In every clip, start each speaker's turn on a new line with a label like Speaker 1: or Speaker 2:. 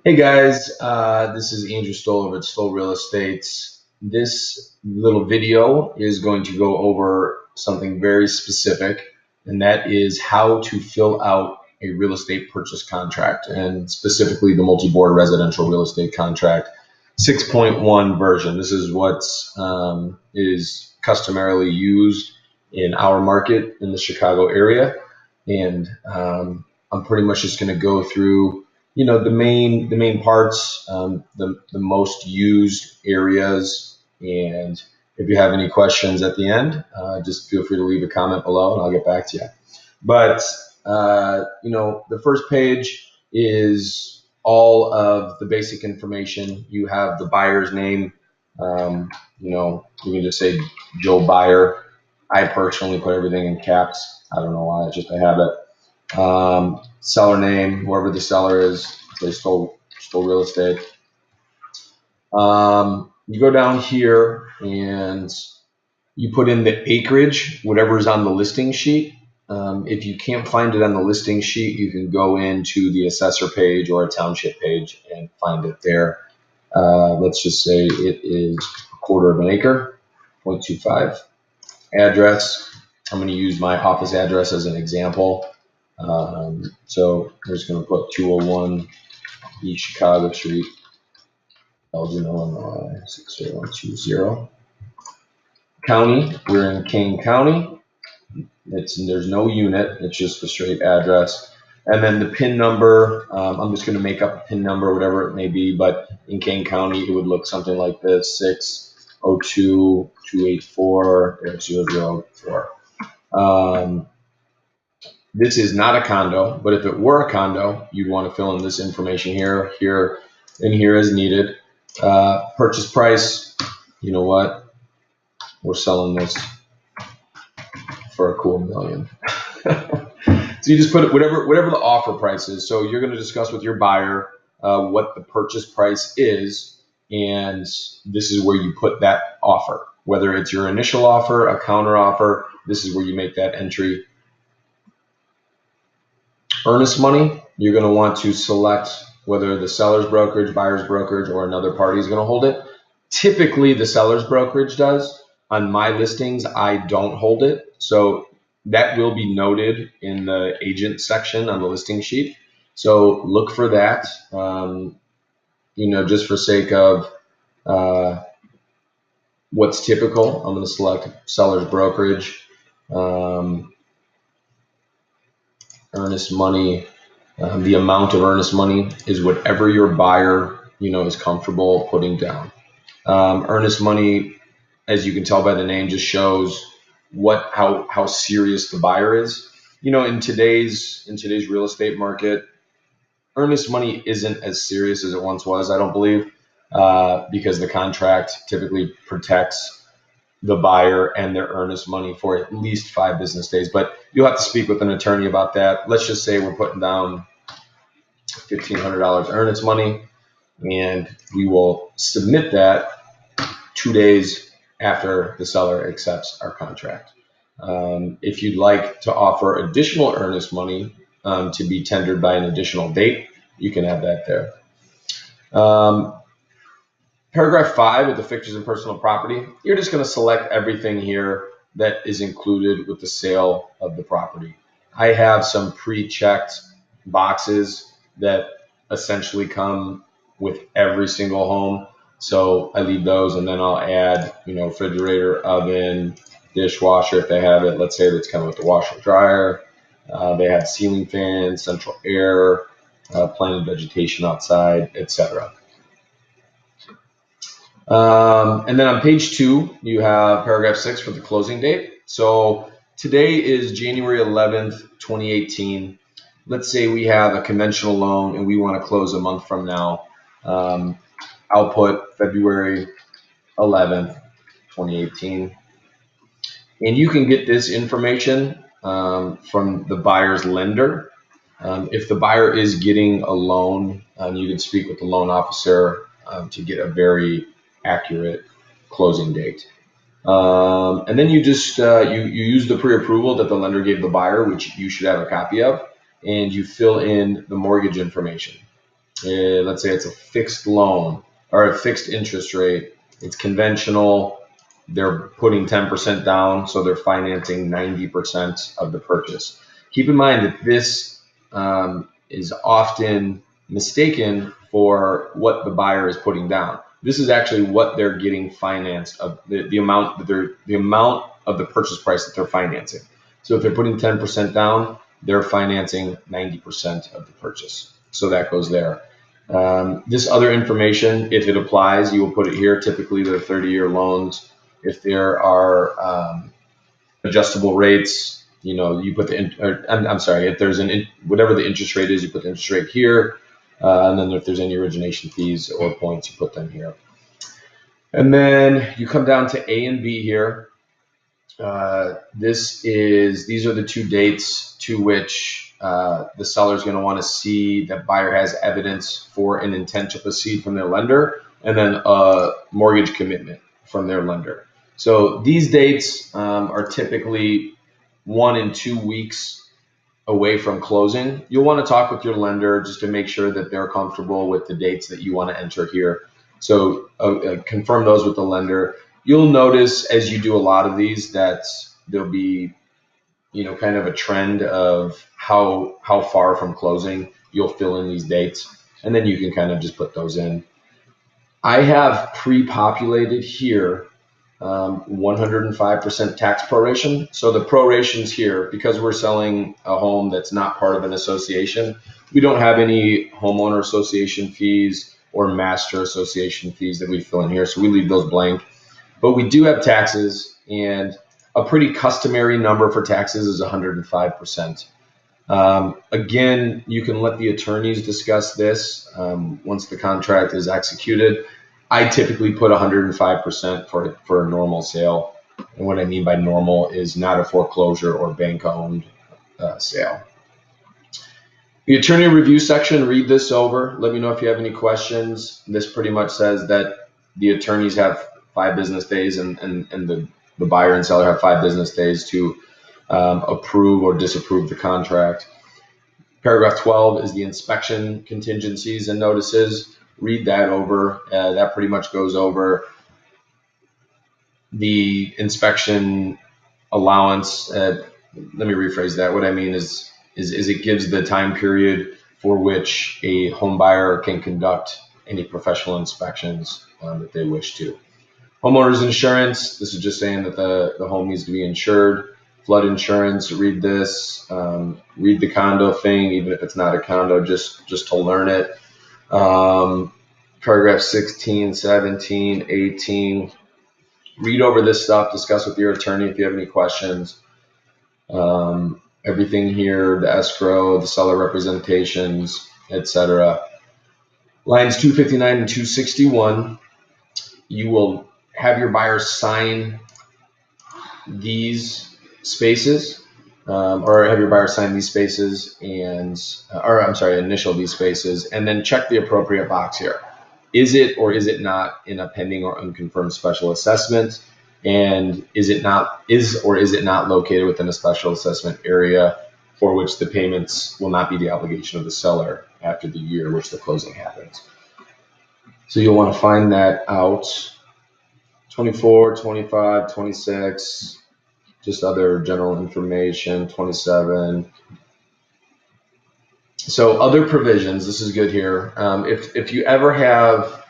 Speaker 1: Hey guys, this is Andrew Stoll over at Stoll Real Estate. This little video is going to go over something very specific, and that is how to fill out a real estate purchase contract, and specifically the multi-board residential real estate contract 6.1 version. This is what is customarily used in our market in the Chicago area, and I'm pretty much just going to go through the main parts, the most used areas, and if you have any questions at the end, just feel free to leave a comment below and I'll get back to you. But the first page is all of the basic information. You have the buyer's name. You can just say Joe Buyer. I personally put everything in caps. I don't know why, it's just a habit. Seller name, whoever the seller is, they stole real estate. You go down here and you put in the acreage, whatever is on the listing sheet. If you can't find it on the listing sheet, you can go into the assessor page or a township page and find it there. Let's just say it is a quarter of an acre, 0.25. Address, I'm going to use my office address as an example. So I'm just going to put 201 East Chicago Street, Elgin, Illinois, 60120. County, we're in Kane County. There's no unit, it's just a straight address. And then the PIN number, I'm just going to make up a PIN number, whatever it may be, but in Kane County, it would look something like this: 602-284-004. This is not a condo, but if it were a condo, you'd want to fill in this information here, and here as needed. Purchase price, you know what? We're selling this for a cool $1 million. So you just put it whatever the offer price is. So you're going to discuss with your buyer what the purchase price is, and this is where you put that offer. Whether it's your initial offer, a counter offer, this is where you make that entry. Earnest money, you're going to want to select whether the seller's brokerage, buyer's brokerage, or another party is going to hold it. Typically, the seller's brokerage does. On my listings, I don't hold it. So that will be noted in the agent section on the listing sheet. So look for that, just for sake of what's typical. I'm going to select seller's brokerage. Earnest money, the amount of earnest money is whatever your buyer, is comfortable putting down. Earnest money, as you can tell by the name, just shows how serious the buyer is. In today's real estate market, earnest money isn't as serious as it once was, I don't believe, because the contract typically protects the buyer and their earnest money for at least 5 business days. But you'll have to speak with an attorney about that. Let's just say we're putting down $1,500 earnest money, and we will submit that 2 days after the seller accepts our contract. If you'd like to offer additional earnest money to be tendered by an additional date, you can have that there. Paragraph 5 with the fixtures and personal property, you're just going to select everything here that is included with the sale of the property. I have some pre-checked boxes that essentially come with every single home. So I leave those, and then I'll add, refrigerator, oven, dishwasher if they have it. Let's say that's kind of with the washer dryer. They have ceiling fans, central air, planted vegetation outside, etc. And then on page 2, you have paragraph 6 for the closing date. So today is January 11th, 2018. Let's say we have a conventional loan and we want to close a month from now. I'll put February 11th, 2018. And you can get this information from the buyer's lender. If the buyer is getting a loan, you can speak with the loan officer to get a very accurate closing date. And then you just you use the pre-approval that the lender gave the buyer, which you should have a copy of, and you fill in the mortgage information. let's say it's a fixed loan or a fixed interest rate. It's conventional. They're putting 10% down, so they're financing 90% of the purchase. Keep in mind that this is often mistaken for what the buyer is putting down. This is actually what they're getting financed of, the amount that the amount of the purchase price that they're financing. So if they're putting 10% down, they're financing 90% of the purchase. So that goes there. This other information, if it applies, you will put it here. Typically, they're 30-year loans. If there are adjustable rates, you put I'm sorry, if there's whatever the interest rate is, you put the interest rate here. And then if there's any origination fees or points, you put them here. And then you come down to A and B here. These are the two dates to which the seller is going to want to see that buyer has evidence for an intent to proceed from their lender, and then a mortgage commitment from their lender. So these dates are typically 1 and 2 weeks away from closing. You'll want to talk with your lender just to make sure that they're comfortable with the dates that you want to enter here. So confirm those with the lender. You'll notice as you do a lot of these that there'll be, kind of a trend of how far from closing you'll fill in these dates, and then you can kind of just put those in. I have pre-populated here 105% tax proration. So the prorations here, because we're selling a home that's not part of an association, we don't have any homeowner association fees or master association fees that we fill in here. So we leave those blank. But we do have taxes, and a pretty customary number for taxes is 105%. Again, you can let the attorneys discuss this once the contract is executed. I typically put 105% for a normal sale. And what I mean by normal is not a foreclosure or bank-owned sale. The attorney review section, read this over. Let me know if you have any questions. This pretty much says that the attorneys have 5 business days and the buyer and seller have 5 business days to approve or disapprove the contract. Paragraph 12 is the inspection contingencies and notices. Read that over. That pretty much goes over the inspection allowance. Let me rephrase that. What I mean is it gives the time period for which a home buyer can conduct any professional inspections that they wish to. Homeowners insurance. This is just saying that the home needs to be insured. Flood insurance. Read this. Read the condo thing, even if it's not a condo, just to learn it. Paragraph 16, 17, 18. Read over this stuff, discuss with your attorney if you have any questions. Everything here, the escrow, the seller representations, etc. Lines 259 and 261, you will have your buyer sign these spaces, or have your buyer sign these spaces initial these spaces, and then check the appropriate box here. Is it or is it not in a pending or unconfirmed special assessment? And is or is it not located within a special assessment area for which the payments will not be the obligation of the seller after the year which the closing happens? So you'll want to find that out. 24, 25, 26, just other general information, 27. So other provisions, this is good here. If you ever have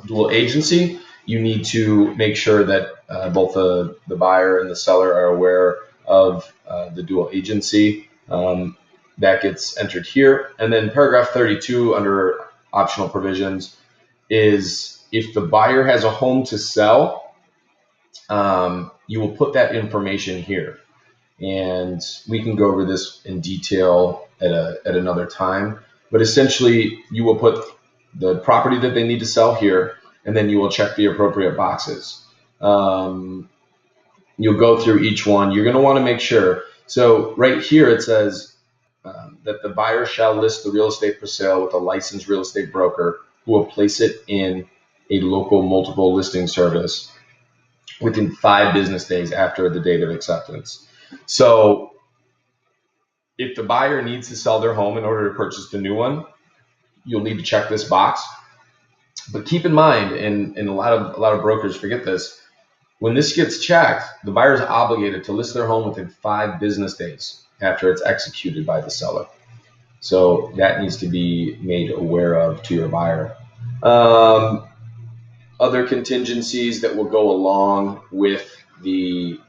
Speaker 1: dual agency, you need to make sure that both the buyer and the seller are aware of the dual agency. That gets entered here. And then paragraph 32 under optional provisions is if the buyer has a home to sell, you will put that information here. And we can go over this in detail at another time. But essentially, you will put the property that they need to sell here, and then you will check the appropriate boxes. You'll go through each one. You're going to want to make sure. So right here it says that the buyer shall list the real estate for sale with a licensed real estate broker who will place it in a local multiple listing service within 5 business days after the date of acceptance. So if the buyer needs to sell their home in order to purchase the new one, you'll need to check this box. But keep in mind, and a lot of brokers forget this, when this gets checked, the buyer is obligated to list their home within 5 business days after it's executed by the seller. So that needs to be made aware of to your buyer. Other contingencies that will go along with the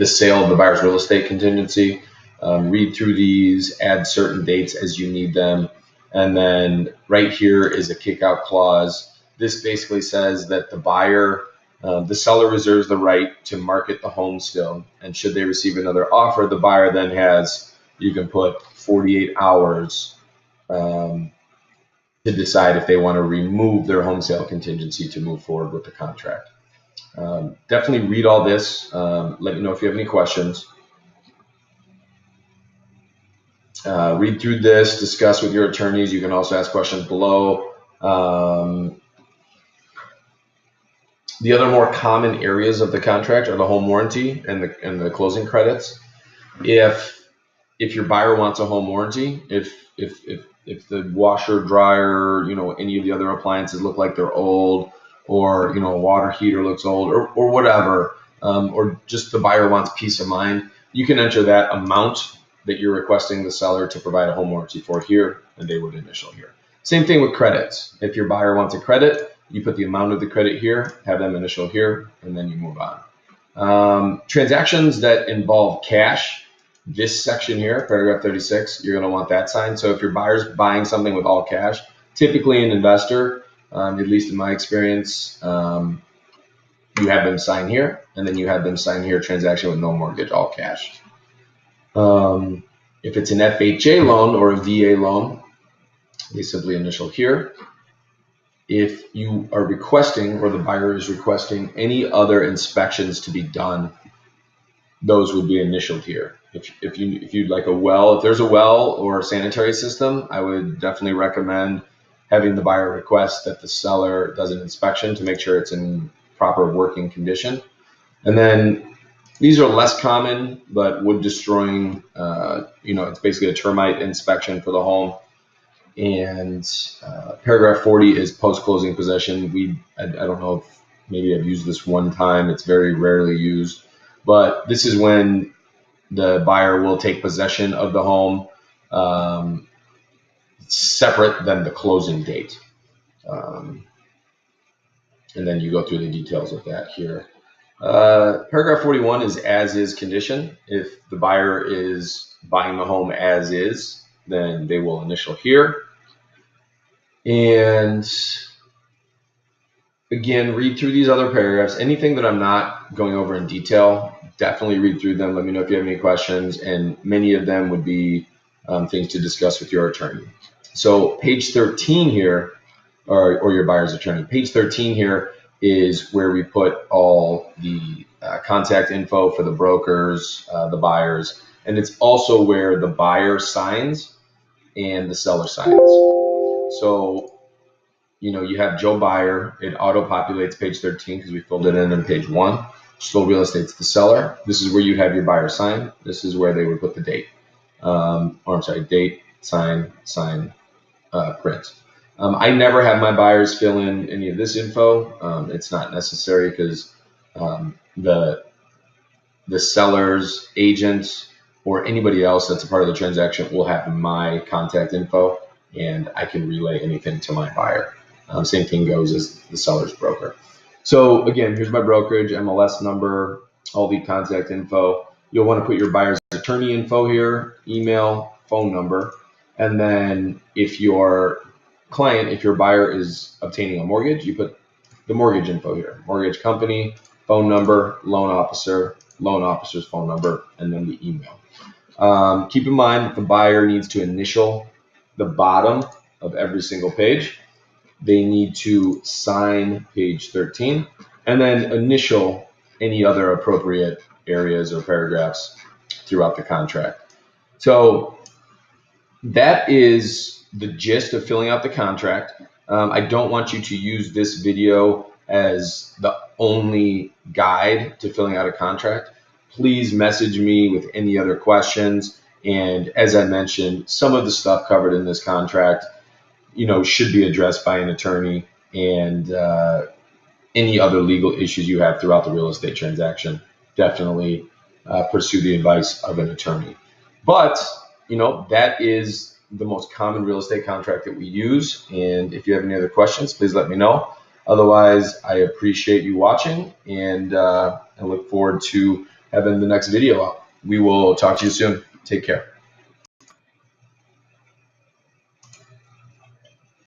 Speaker 1: sale of the buyer's real estate contingency. Read through these, add certain dates as you need them. And then right here is a kick-out clause. This basically says that the seller reserves the right to market the home still. And should they receive another offer, the buyer then has, you can put 48 hours to decide if they want to remove their home sale contingency to move forward with the contract. Definitely read all this. Let me know if you have any questions. Read through this, discuss with your attorneys. You can also ask questions below. The other more common areas of the contract are the home warranty and the closing credits. If your buyer wants a home warranty, if the washer, dryer, any of the other appliances look like they're old, or a water heater looks old, or whatever, or just the buyer wants peace of mind, you can enter that amount that you're requesting the seller to provide a home warranty for here, and they would initial here. Same thing with credits. If your buyer wants a credit, you put the amount of the credit here, have them initial here, and then you move on. Transactions that involve cash, this section here, paragraph 36, you're going to want that signed. So if your buyer's buying something with all cash, typically an investor, at least in my experience, you have them sign here, and then you have them sign here, transaction with no mortgage, all cash. If it's an FHA loan or a VA loan, they simply initial here. If you are requesting, or the buyer is requesting, any other inspections to be done, those would be initialed here. If you'd like a well, if there's a well or a sanitary system, I would definitely recommend having the buyer request that the seller does an inspection to make sure it's in proper working condition. And then these are less common, but wood destroying, it's basically a termite inspection for the home. And paragraph 40 is post-closing possession. I don't know if maybe I've used this one time. It's very rarely used. But this is when the buyer will take possession of the home separate than the closing date. And then you go through the details of that here. Paragraph 41 is as-is condition. If the buyer is buying the home as is, then they will initial here. And again, read through these other paragraphs. Anything that I'm not going over in detail, definitely read through them. Let me know if you have any questions, and many of them would be things to discuss with your attorney. So page 13 here, or your buyer's attorney. Page 13 here is where we put all the contact info for the brokers, the buyers, and it's also where the buyer signs and the seller signs. So, you have Joe Buyer. It auto-populates page 13 because we filled it in on page 1. Stoll Real Estate's the seller. This is where you'd have your buyer sign. This is where they would put the date. Date, sign, print. I never have my buyers fill in any of this info. It's not necessary because the seller's agent or anybody else that's a part of the transaction will have my contact info, and I can relay anything to my buyer. Same thing goes as the seller's broker. So again, here's my brokerage, MLS number, all the contact info. You'll want to put your buyer's attorney info here, email, phone number, and then if your buyer is obtaining a mortgage, you put the mortgage info here, mortgage company, phone number, loan officer's phone number, and then the email. Keep in mind that the buyer needs to initial the bottom of every single page. They need to sign page 13 and then initial any other appropriate areas or paragraphs throughout the contract. So that is the gist of filling out the contract. I don't want you to use this video as the only guide to filling out a contract. Please message me with any other questions. And as I mentioned, some of the stuff covered in this contract, should be addressed by an attorney, and any other legal issues you have throughout the real estate transaction, definitely pursue the advice of an attorney. But, that is the most common real estate contract that we use. And if you have any other questions, please let me know. Otherwise, I appreciate you watching, and I look forward to having the next video up. We will talk to you soon. Take care.